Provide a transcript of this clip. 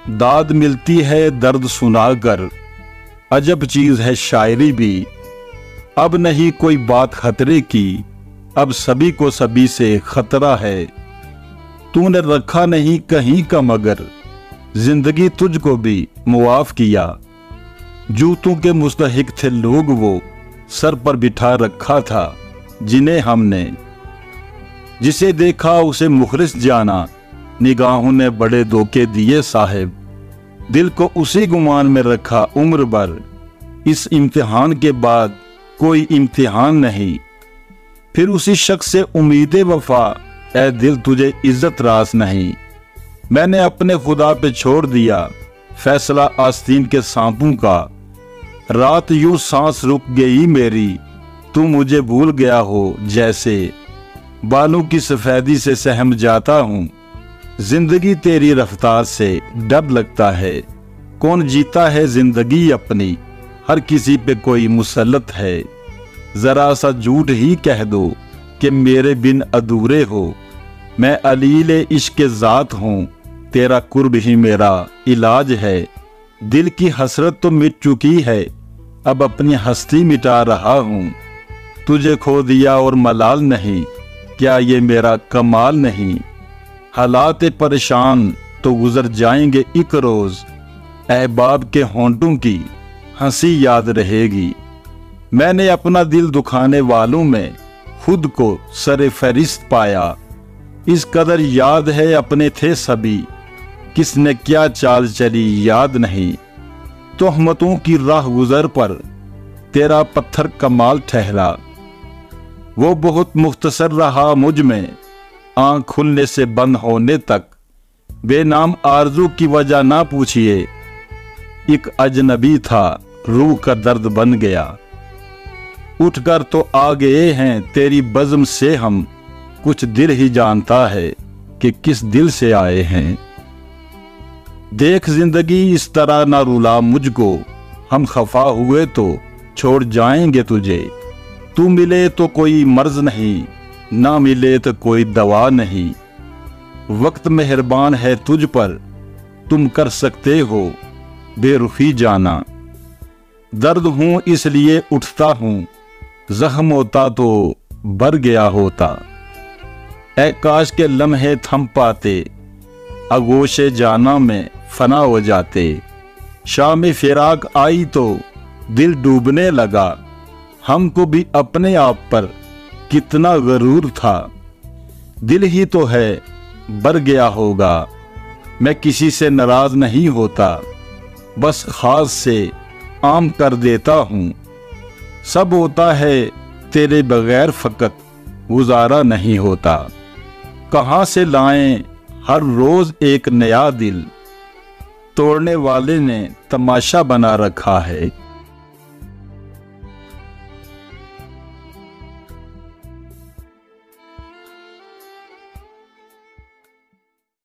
दाद मिलती है दर्द सुनाकर, अजब चीज है शायरी भी। अब नहीं कोई बात खतरे की, अब सभी को सभी से खतरा है। तूने रखा नहीं कहीं का मगर, जिंदगी तुझको भी मुआफ किया। जूतों के मुस्तहिक थे लोग वो, सर पर बिठा रखा था जिन्हें हमने। जिसे देखा उसे मुखलिस जाना, निगाहों ने बड़े धोखे दिए साहिब। दिल को उसी गुमान में रखा उम्र भर, इस इम्तिहान के बाद कोई इम्तिहान नहीं। फिर उसी शख्स से उम्मीद वफा, ऐ दिल तुझे इज्जत रास नहीं। मैंने अपने खुदा पे छोड़ दिया फैसला आस्तीन के सांपों का। रात यूं सांस रुक गई मेरी, तू मुझे भूल गया हो जैसे। बालों की सफेदी से सहम जाता हूँ, जिंदगी तेरी रफ्तार से डर लगता है। कौन जीता है जिंदगी अपनी, हर किसी पे कोई मुसल्लत है। जरा सा झूठ ही कह दो कि मेरे बिन अधूरे हो। मैं अलील इश्क ज़ात हूँ, तेरा कुर्ब ही मेरा इलाज है। दिल की हसरत तो मिट चुकी है, अब अपनी हस्ती मिटा रहा हूँ। तुझे खो दिया और मलाल नहीं, क्या ये मेरा कमाल नहीं। हालात परेशान तो गुजर जाएंगे एक रोज, अहबाब के होंठों की हंसी याद रहेगी। मैंने अपना दिल दुखाने वालों में खुद को सरे फहरिस्त पाया। इस कदर याद है अपने थे सभी, किसने क्या चाल चली याद नहीं। तोहमतों की राह गुजर पर तेरा पत्थर कमाल ठहरा। वो बहुत मुख्तसर रहा मुझ में, आँख खुलने से बंद होने तक। बेनाम आरजू की वजह ना पूछिए, एक अजनबी था रूह का दर्द बन गया। उठकर तो आ गए हैं तेरी बज़्म से हम, कुछ दिल ही जानता है कि किस दिल से आए हैं। देख जिंदगी इस तरह ना रुला मुझको, हम खफा हुए तो छोड़ जाएंगे तुझे। तू मिले तो कोई मर्ज नहीं, ना मिले तो कोई दवा नहीं। वक्त मेहरबान है तुझ पर, तुम कर सकते हो बेरुखी जाना। दर्द हूं इसलिए उठता हूं, जख्म होता तो भर गया होता। ऐ काश के लम्हे थम पाते, आगोशे जाना में फना हो जाते। शाम फिराक आई तो दिल डूबने लगा, हमको भी अपने आप पर कितना गरूर था। दिल ही तो है बर गया होगा, मैं किसी से नाराज नहीं होता। बस खास से आम कर देता हूँ, सब होता है तेरे बगैर फकत गुजारा नहीं होता। कहाँ से लाएं हर रोज एक नया दिल, तोड़ने वाले ने तमाशा बना रखा है।